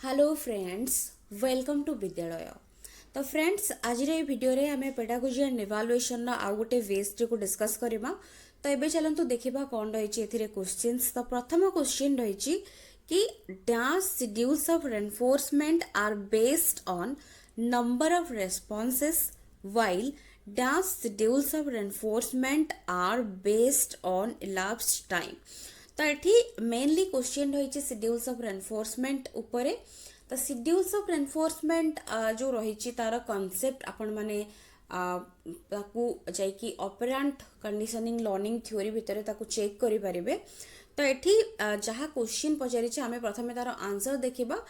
Hello friends, welcome to विद्यालय। तो friends, आज भिडियो रे आमे पेडागोजी एंड इवालुएशन आउ गोटे वेस्ट को डिस्कस करबा। तो एबे चलंतु देखिबा कोन रहिछि एथिरे क्वेश्चंस। तो प्रथम क्वेश्चन रहिछि कि dash schedules of reinforcement are based on number of responses while dash schedules of reinforcement are based on elapsed time। तो ये मेनली क्वेश्चन रही शेड्यूल्स ऑफ रेनफोर्समेंट उपरे। तो शेड्यूल्स ऑफ रेनफोर्समेंट जो रही तार कॉन्सेप्ट आपण माने जाइकी ऑपरेंट कंडीशनिंग लर्निंग थ्योरी भितर ताकू चेक करि परिबे। तो ये जहाँ क्वेश्चन पचारि आमे प्रथमे तार आंसर देखिबा।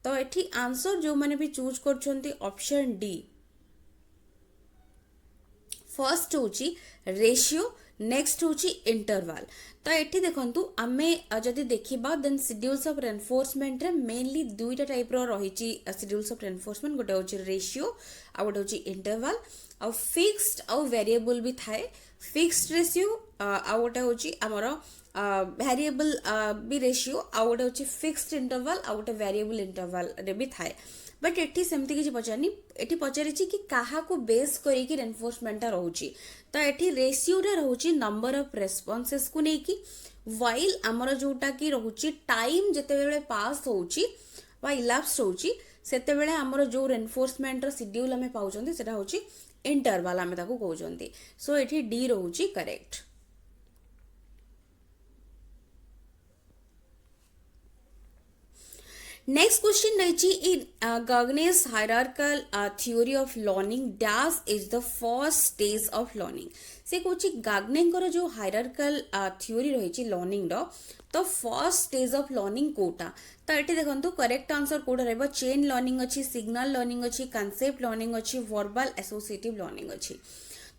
तो ये आंसर जो माने भी चूज करछंती ऑप्शन डी फर्स्ट होची रेशियो, नेक्स्ट होची इंटरवल। तो ये देखंतु आमे जदि देखिबा देन शेड्यूल्स ऑफ रेनफोर्समेंट रे मेनली दुईटा टाइप रो रहिची शेड्यूल्स ऑफ रेनफोर्समेंट। गोटे होची रेशियो आ गोटे होची इंटरवल। आ फिक्स्ड आ वेरिएबल भी थाए। फिक्स्ड रेशियो आ गोटे होची हमरो वेरिएबल भी रेशियो आ गोटे होची फिक्स्ड इंटरवल आ गोटे वेरिएबल इंटरवल रे भी थाए। बट एठी सेमती किसी पचारनी, एठी पचारि कि काहा को बेस करिकी रेनफोर्समेंट रहउची। तो एठी रेशियोटा रहउची नंबर ऑफ रेस्पॉन्सेस को नेकी, व्हाइल हमर जोटा कि रहउची टाइम जेतेबेले पास होउची बा इलाप्स होउची सेतेबेले हमर जो रेनफोर्समेंट रो शेड्यूल हमें पाउचंती सेटा होउची इंटरवल हमें ताको कहउचंती। सो एठी डी रहउची करेक्ट। नेक्स्ट क्वेश्चन रही इन Gagne's hierarchical theory of learning dash is the first stage of learning। से कहूँ गाग्ने जो हायरार्किकल थ्योरी रही लर्निंग रो तो फर्स्ट स्टेज ऑफ लर्निंग कोटा। तो ये देखो करेक्ट आंसर कोटा रहिबो चेन लर्निंग अच्छी, सिग्नल लर्निंग अच्छी, कॉन्सेप्ट लर्निंग अच्छी, वर्बल एसोसिएटिव लर्निंग अच्छी।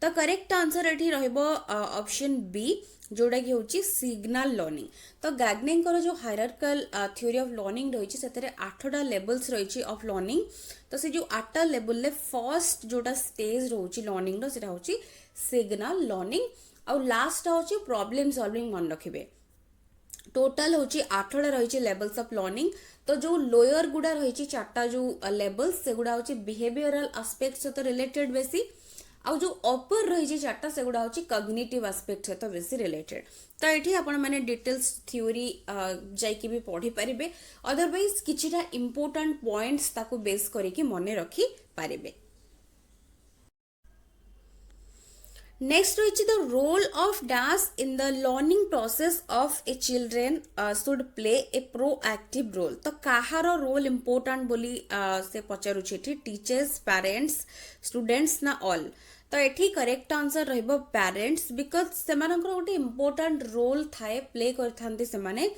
तो करेक्ट आंसर ये रहिबो ऑप्शन बी जोड़ा कि होची सिग्नल लर्निंग। तो गाग्ने जो हायरार्किकल थ्योरी ऑफ लर्निंग रही से 8टा लेवल्स रही ऑफ लर्निंग। तो से जो 8टा लेवल फर्स्ट जोटा स्टेज रोची लर्निंग रो सेटा होची सिग्नल लर्निंग। आ लास्ट होची प्रॉब्लम सॉल्विंग मन रखिबे। टोटल होची 8टा रही लेवल्स ऑफ लर्निंग। तो जो लोअर गुडा रही 4टा जो लेवल्स से गुडा होची बिहेवियरल एस्पेक्ट सहित रिलेटेड बेसी। आउ जो अपर रही 4टा से गुडा होची कॉग्निटिव एस्पेक्ट सहित बेसी रिलेटेड। तो ये आपण माने डिटेल्स थ्योरी जाइकी भी पढ़ी पारिबे। अदरवाइज किछिटा इंपोर्टेंट पॉइंट्स ताको बेस करिकी मने रखी पारिबे। नेक्स्ट रही the role of dash in the learning process of a children should play a proactive role. तो कहार रोल इंपोर्टेंट बोली से पचारुछि टीचर्स, पेरेंट्स, स्टूडेंट्स ना ऑल। तो ये करेक्ट आंसर रहिबो पेरेंट्स, बिकज से गोटे इंपोर्टेंट रोल थाए प्ले करथांती से माने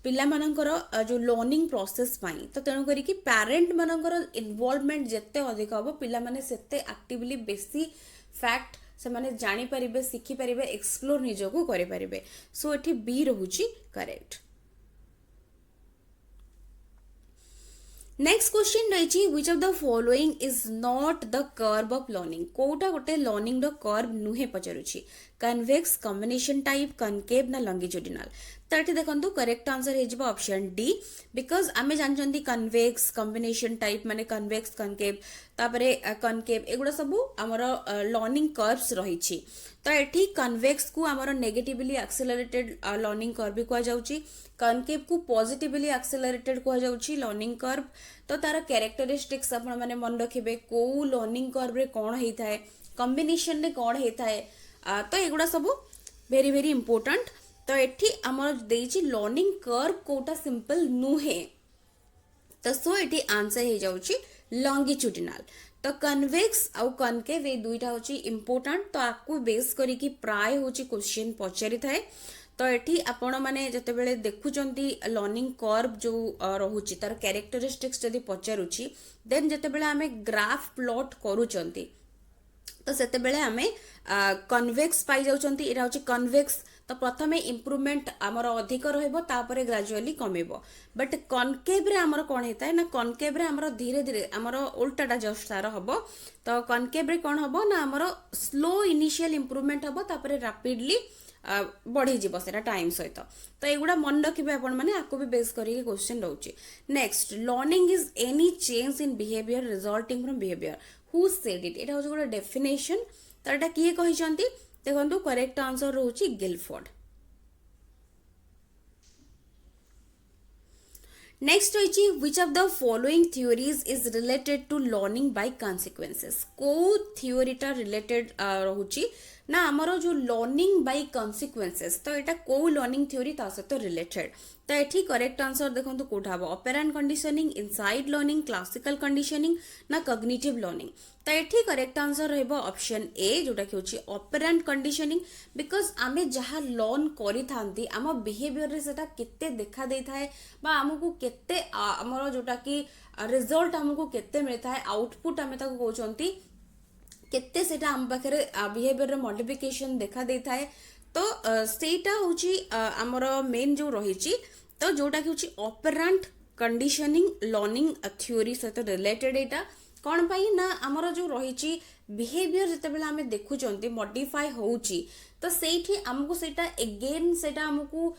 पिला मानकर जो लर्निंग प्रोसेस पाई। तो तेणु करिकी पेरेंट मानकर इन्वॉल्वमेंट जेते अधिक हबो पिला माने सेते एक्टिवली बेसी फैक्ट से माने जानी परिबे, सिखी परिबे, एक्सप्लोर निजको करि परिबे। सो एठी बी रहउची करेक्ट। नेक्स्ट क्वेश्चन रही which of the following is not the curve of learning. कोटा गोटे लर्निंग रो कर्व नुहे पचारुछि कन्वेक्स, कॉम्बिनेशन टाइप, कनकेव ना लॉन्गिट्यूडिनल। तो ये देखो करेक्ट आंसर हो ऑप्शन डी, बिकज आमे जानचंती कन्वेक्स, कॉम्बिनेशन टाइप माने कन्वेक्स, कनकेव, तापरे कनकेव एगुड़ा सब आमर लर्निंग कर्व्स रही। तो ये कन्वेक्स को आमर नेगेटिवली एक्सेलरेटेड लर्निंग कर्व भी कह जाउची, कनकेव को पॉजिटिवली एक्सेलरेटेड कह जाउची लर्निंग कर्व। तो तार कैरेक्टरिस्टिक्स आपण माने मन रखिबे को लर्निंग कर्व रे कोन हेइथाय, कॉम्बिनेशन रे कोन हेइथाय। तो एगुड़ा सब वेरी वेरी इंपोर्टेंट। तो ये आमर देइची लर्निंग कर्व कोटा सिंपल नुहे। तो सो ये आंसर हो जाउची लॉन्गिट्यूडिनल। तो कन्वेक्स आउ कनकेव ए दुईटा होची इंपोर्टेंट। तो आपको बेस करिकी प्राय होची क्वेश्चन पचारि थाए। तो ये आपण माने जतेबेले देखुचंती लर्निंग कर्व जो रहुची तार कैरेक्टरिस्टिक्स जदि पचारुची देन जतेबेले आमे ग्राफ प्लॉट करूचंती तो सेतेबेले आमे कन्वेक्स पाई जाउचंती। एटा होची कन्वेक्स। तो प्रथमे इम्प्रूवमेंट आमर अधिक रहइबो तापरे ग्रेजुअली कमेबो। बट कनकेव रे आमर कोन हेताय ना कनकेव रे आमर धीरे धीरे आमर उल्टाटा जस्ट सार हबो। तो कनकेव रे कोन हबो ना आमर स्लो इनिशियल इम्प्रूवमेंट हबो तापरे रैपिडली बढ़ी जीव सेटा टाइम सहित तो एगुड़ा मन रखिबे आपण माने आपको भी बेस करिके क्वेश्चन रहउची next learning is any change in behaviour resulting from behaviour who said it एटा होची गोटे डेफिनेशन तो एटा किए कहिसंती देखंतु करेक्ट आंसर रहउची गिलफोर्ड नेक्स्ट होइची which of the following theories is related to learning by consequences को थियोरीटा रिलेटेड रहउची ना हमरो जो लर्निंग बाय कॉन्सिक्वेंसेस तो एटा को लर्निंग थ्योरी ता सहित रिलेटेड तो एठी करेक्ट आंसर देखंतु कोठा हबो operant conditioning inside learning classical conditioning ना कॉग्निटिव लर्निंग तो एठी करेक्ट आंसर रहबो ऑप्शन ए जोटा कि होची ऑपरेंट कंडीशनिंग बिकॉज आमे जहा लर्न करि थांती आम बिहेवियर रे सेटा केते देखा देई थाए बा हमकु केते हमरो जोटा कि रिजल्ट हमकु केते मिलता है आउटपुट आमे ताको कहउचंती केते सेटा हम पाखे बिहेवियर मॉडिफिकेशन देखा दे थाए तो सेटा होची हमर मेन जो रही तो जोटा कि होची ऑपरेंट कंडीशनिंग लर्निंग थ्योरी सहित रिलेटेड एटा कौन पाई ना हमर जो रही बिहेवियर जिते बेला आमे देखुचंती मॉडिफाई होउची तो सेठी हमको सेटा अगेन सेटा हमको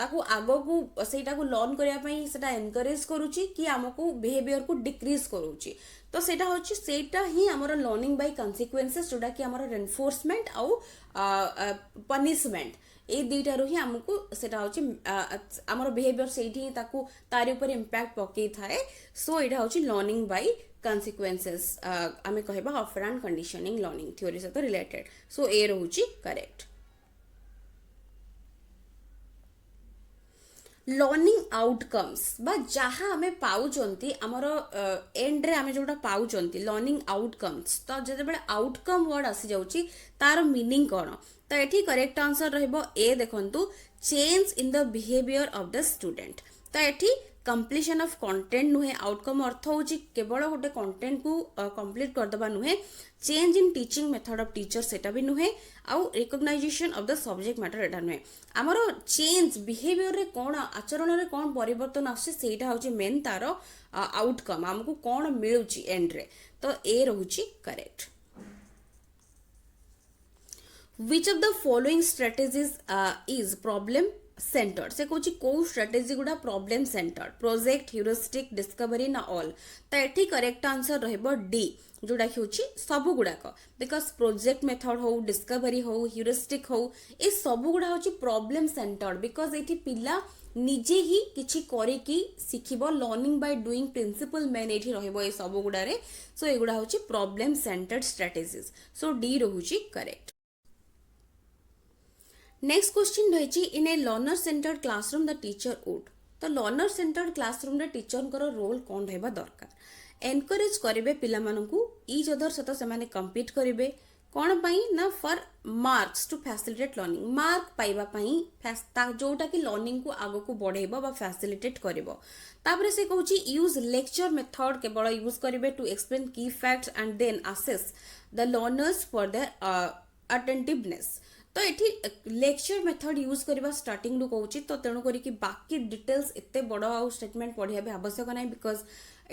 ताको आगो को सेटा को लर्न करिया पई सेटा एनकरेज करूची कि हमको बिहेवियर को डिक्रीज करूची तो सेटा होची सेटा ही हमर लर्निंग बाय कॉन्सिक्वेंसेस जोटा कि हमर रेनफोर्समेंट आउ पनिशमेंट ए दुईटा रो ही हमको सेटा होची हमर बिहेवियर सेठी ताको तारि ऊपर इंपैक्ट पकई थाए सो एटा होची लर्निंग बाय consequences आमे कहबा ऑपरेंट कंडीशनिंग लर्निंग थ्योरी से तो रिलेटेड सो ए रहउची करेक्ट लर्निंग आउटकम्स बा जहाँ आमे पाउचंती हमर एंड रे आमे जोटा पाउचंती लर्निंग आउटकम्स तो जते बेले आउटकम वर्ड आसी जाउची तार मीनिंग कोन तो एठी करेक्ट आंसर रहबो ए देखंतु change in the behaviour of the student तो एठी कंप्लीशन ऑफ कंटेंट नुहे आउटकम अर्थ होची केवल गोटे कंटेंट को कंप्लीट कर दबा नुहे change in teaching method of teacher सेटा भी नुहे आउ recognisation of the subject matter एटा नुहे हमरो चेंज बिहेवियर रे कोन आचरण रे कोन परिवर्तन आसे सेटा होची मेन तार आउटकम हमको कोन मिलुची एंड रे तो ए रहउची correct which of the following strategies is problem centred से कौची को स्ट्रेटेजी गुडा problem centred project heuristic discovery ना ऑल तो एठी करेक्ट आंसर रहबो डी जोडा कि होची सब गुडाक बिकॉज प्रोजेक्ट मेथड हो डिस्कवरी हो ह्यूरिस्टिक हो ए सब गुडा होची प्रॉब्लम सेंटर्ड बिकॉज एठी पिला निजे ही किछि करे कि सिखिबो learning by doing principle main एठी रहबो ए सब गुडा रे सो एगुडा होची problem centred strategies so D रहउची करेक्ट नेक्स्ट क्वेश्चन रही in a learner centred classroom the teacher would तो लर्नर सेंटर्ड क्लासरूम रे टीचर रोल कौन रहबा दरकार एनकरेज करेंगे पिलामानंकु ईच अदर सहित से कम्पीट करेंगे कौन पाई ना for marks to facilitate learning mark पाइबा पाई जोटा कि लर्निंग को आगो को बढ़ेबो बा फैसिलिटेट करिवो तापरे से कहूची यूज लेक्चर मेथड केवल यूज करेंगे टू एक्सप्लेन की facts and then assess the learners for their attentiveness तो ये लेक्चर मेथड यूज करवा स्टार्टिंग रु कहूँ तो तेणु करी बाकी डिटेल्स एते बड़ आउ स्टेटमेंट पढ़िया भी आवश्यक ना बिकज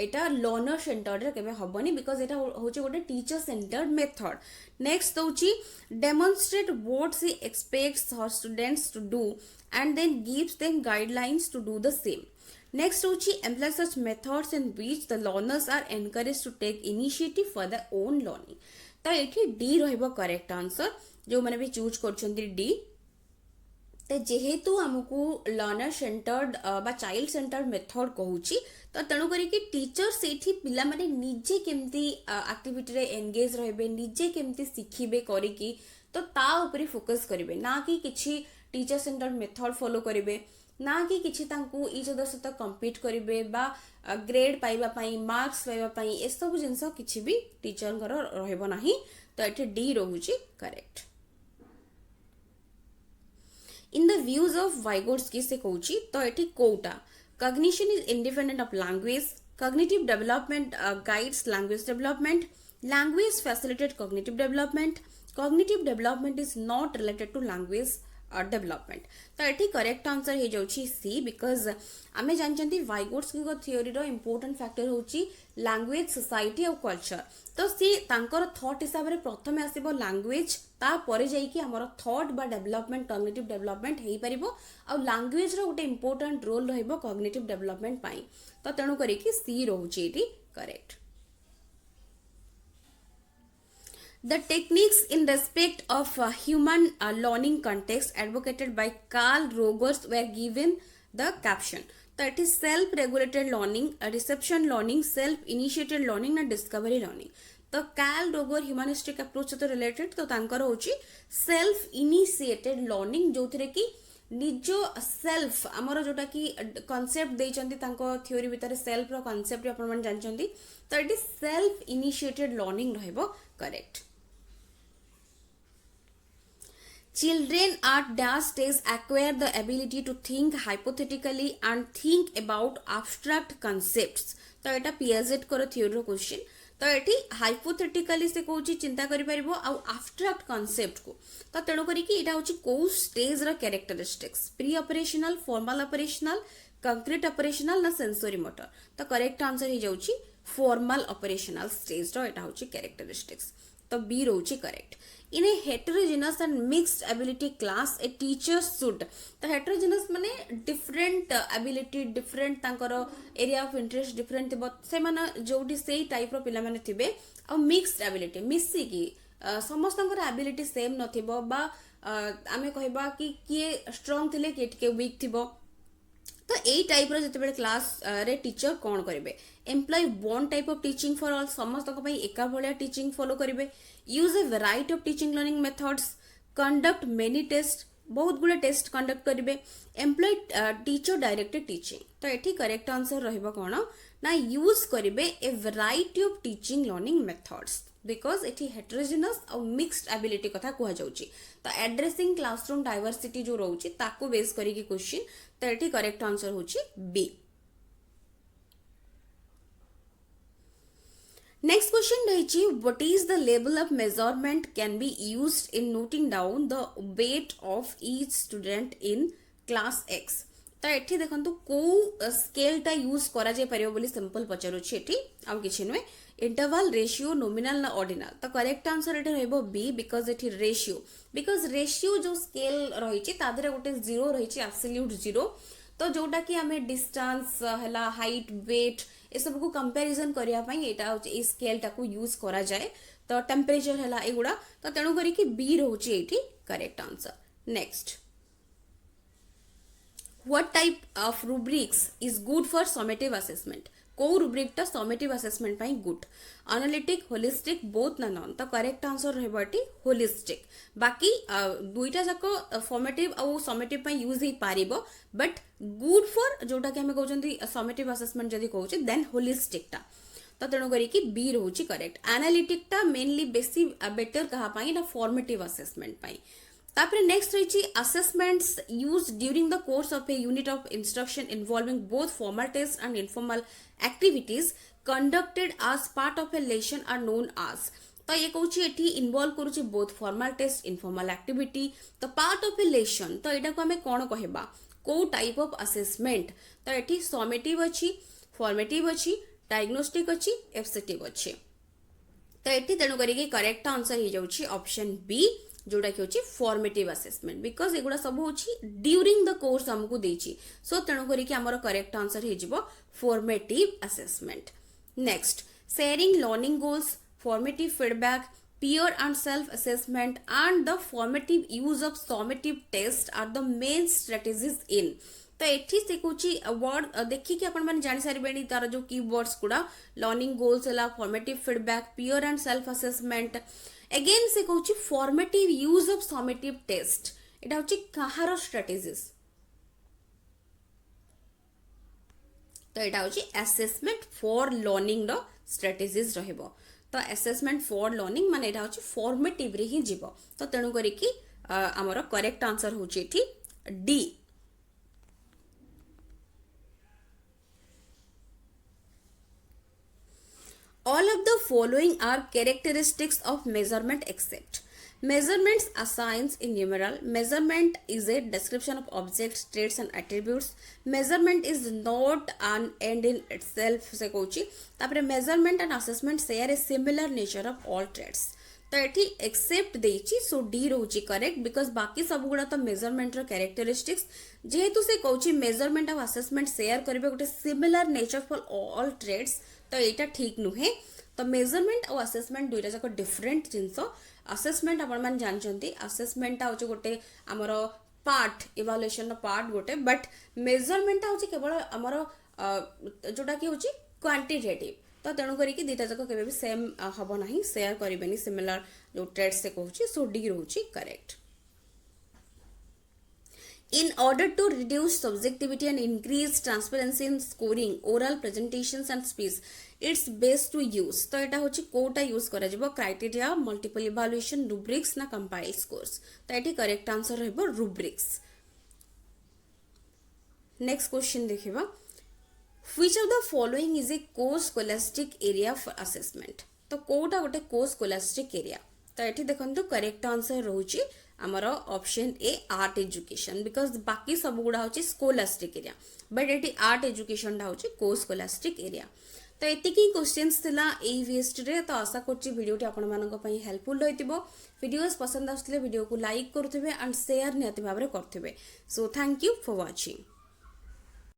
एटा लर्नर सेंटर्ड केबे हबनी बिकज एटा होचे गोटे टीचर सेंटर्ड मेथड नेक्स्ट होची demonstrate what she expects her students to do and then gives them guidelines to do the same next होची employ such methods in which the learners are encourage to take initiative for the own learning तो ये D रहबो correct answer जो मैंने भी choose कर D तो जेहेतु आमको लर्नर सेंटर्ड बा चाइल्ड सेंटर्ड मेथड कहूँ तो तेणु करी टीचर से पिला माने निजे केमती एक्टिविटी रे एंगेज रहे निजे केमती शिखिबे करिकी तो ता ऊपर फोकस करेंगे ना कि किछि टीचर सेंटर्ड मेथड फॉलो करेंगे ना कि किछि तांकु ईच अदर सहित कम्पीट करेंगे बा ग्रेड पाइबा पई मार्क्स पाइबा पई ए सब जिंस किछि भी टीचर रहबो नाही तो ये डी रहउची correct in the views of Vygotsky से कहूची तो ये कोटा cognition is independent of language cognitive development guides language development language facilitate cognitive development is not related to language development तो ये करेक्ट आंसर हो जाउछि सी बिकॉज आमे जानचंती वाइगोट्स्की थ्योरी रो इंपोर्टेंट फैक्टर होछि लैंग्वेज सोसाइटी और कल्चर तो सी तांकर थॉट हिसाब रे प्रथमे आसीबो लैंग्वेज ता परे जाई कि हमर थॉट बा डेवलपमेंट कॉग्निटिव डेवलपमेंट हेई परिबो आ लैंग्वेज रो गोटे इंपोर्टेंट रोल रहइबो कॉग्निटिव डेवलपमेंट पाई तो तेणु करी कि सी रहउछि एटी correct The techniques in respect of human learning context advocated by Carl Rogers were given the caption. तो it is self-regulated learning, reception learning, self-initiated learning ना discovery learning. तो कार्ल रोगर ह्यूमानिस्टिक अप्रोच सहित रिलेटेड तो तांकर होची सेल्फ इनिशिएटेड लर्निंग जो थिरे कि निज सेल्फ आमर जोटा कि कॉन्सेप्ट देइचंती तांको थ्योरी भितर सेल्फ रो कॉन्सेप्ट आपण मन जानचंती तो it is self initiated learning रहइबो correct Children at dash stage acquire the ability to think hypothetically and think about abstract concepts. तो एटा पियाजेट करो थ्योरी रो क्वेश्चन तो एठी हाइपोथेटिकली से कहूची चिंता करि परिबो आ abstract concept को तो तेणु करी कि एटा होची को स्टेज रो characteristics preoperational formal operational concrete operational ना सेंसरी मोटर तो करेक्ट आंसर ही जाउची फॉर्मल ऑपरेशनल स्टेज रो एटा होची कैरेक्टरिस्टिक्स तो बी रोची correct in a heterogeneous and mixed ability class a teacher should तो heterogeneous माने different ability different तांकर area of interest different थिबो से माने जोडी सेही टाइप रो पिला माने थिबे आ mixed ability मिसी की समस्तंकर ability सेम नथिबो बा आमे कहबा कि किए strong थिले के weak थिबो तो यही टाइप रो जते बेले क्लास रे टीचर कोन करिवे employ one type of teaching for all समस्त को पई एका भलिया टीचिंग फॉलो करिवे use a variety of teaching learning methods conduct many test बहुत गुडे टेस्ट कंडक्ट करिवे एम्प्लॉय टीचर डायरेक्टेड टीचिंग तो एठी करेक्ट आंसर रहइबो कोन ना यूज करिवे a variety of teaching learning methods because एठी हेटेरोजेनस और मिक्स्ड एबिलिटी कथा कुहा जाउची तो एड्रेसिंग क्लासरूम डाइवर्सिटी जो रहउची ताको बेस करी की क्वेश्चन तो एठी करेक्ट आंसर होची बी नेक्स्ट क्वेश्चन रही what is the level of measurement can be used in noting down the weight of each student in class x तो एठी देखंतु को स्केल टा यूज करा जे परियो बोली सिंपल पचारुछि एठी आ किछि नुए इंटरवल रेशियो नॉमिनल ना ऑर्डिनल तो करेक्ट आंसर एठी रहइबो बी बिकॉज एठी रेशियो बिकॉज रेशियो जो स्केल रहिछि तादरे गोटे जीरो रहिछि एब्सोल्यूट जीरो तो जोटा कि हमें डिस्टेंस हला हाइट वेट ए सब को कंपैरिजन करिया पई एटा ए स्केल टा को यूज करा जाए तो टेंपरेचर हला एगुडा तो तेणु करी कि बी रहउछि एठी correct answer next What type of rubrics is good for summative assessment? को rubric टा summative assessment पाई good. Analytic, holistic, both ना नॉन. तो correct answer रहबो एटी holistic. बाकी दुईटा जाको formative और summative pi use he पारिबो but good for जोटा कि हमें कहउचंती summative assessment जदी कहउची then holistic टा. तो तेणु करी कि बी रहउची करेक्ट. Analytic टा mainly बेसी better कहा पाई ना formative assessment पाई. तापरे नेक्स्ट रही assessments use during the course of a unit of instruction involving both formal test and informal activities conducted as part of a lesson are known as तो ये कहूँ एटी involve करुचे both formal test informal activity तो part of a lesson तो यहाँ को आम कौन कहबा को टाइप ऑफ असेसमेंट तो ये समेटिव अच्छी फॉर्मेटिव अच्छी डायग्नोस्टिक अच्छी एफसेटिव अच्छी तो ये तेणु करी करेक्ट आंसर हो जाउछि ऑप्शन बी जोटा कि होची फॉर्मेटिव असेसमेंट बिकॉज एगुडा सब होची ड्यूरिंग द कोर्स हमको देची सो तेणु करी कि हमर करेक्ट आंसर हे जिवो formative assessment next sharing learning goals formative feedback peer and self assessment and the formative use of summative test are the main strategies in तो एठी से कुछ वर्ड देखि कि अपन माने जानि सारि बेनी तार जो कीवर्ड्स गुडा लर्निंग गोल्स हला formative feedback peer and self assessment again से कहूँ formative use of summative test एटा होची कहार स्ट्रेटेजीज तो एटा होची असेसमेंट फॉर लर्निंग रो स्ट्रेटेजीज रहबो तो असेसमेंट फॉर लर्निंग माने एटा होची फॉर्मेटिव रे ही जीवो तो तेणु करी कि हमर करेक्ट आंसर होची एठी D All of the following are characteristics of measurement except Measurements are science in numeral. Measurement is a description of objects, traits and attributes. Measurement is not an end in itself से कहूची तापर measurement and assessment share a similar nature of all traits. तो एठी except देइची so D रोची correct because बाकी सब गुड़ा तो मेजरमेंट रो कैरेक्टरिस्टिक्स जेहेतु से कहूची मेजरमेंट और असेसमेंट शेयर करिवे गोटे similar nature for all traits तो एटा ठीक नुहे तो मेजरमेंट और असेसमेंट दुईटा जाक डिफरेंट जिनस असेसमेंट आपण माने जानचंती असेसमेंट होची गोटे हमर पार्ट इवैल्यूएशन पार्ट गोटे बट मेजरमेंट होची केवल हमर जोटा कि होची क्वांटिटेटिव तो तेणु करिकी दुईटा जाक केबे भी सेम हबो नाही शेयर करिबेनी सिमिलर जो ट्रेड्स से कहूची सो डी रहूची correct In order to reduce subjectivity and increase transparency in scoring, oral presentations and speech, it's best to use. तो एटा होची कोटा यूज करा जिवो क्राइटेरिया मल्टीपल इवैल्यूएशन रुब्रिक्स ना कंपाइल स्कोर्स तो एटी करेक्ट आंसर रहबो rubrics. Next question देखिबा Which of the following is a co-scholastic area for assessment? तो कोटा गोटे co-scholastic area तो एठी देखंतु करेक्ट आंसर रहउची आमर option A art education because बाकी सब गुड़ा होची scholastic area but eighty art education टा होची co-scholastic एरिया. तो एतिकी क्वेश्चंस थिला ए वीएसटी रे तो आशा करछि वीडियोटी आपण मानक पई हेल्पफुल होइतिबो. वीडियोस पसंद आसले वीडियो को लाइक करथिबे एंड शेयर नियति भाबरे करथिबे. So thank you for watching.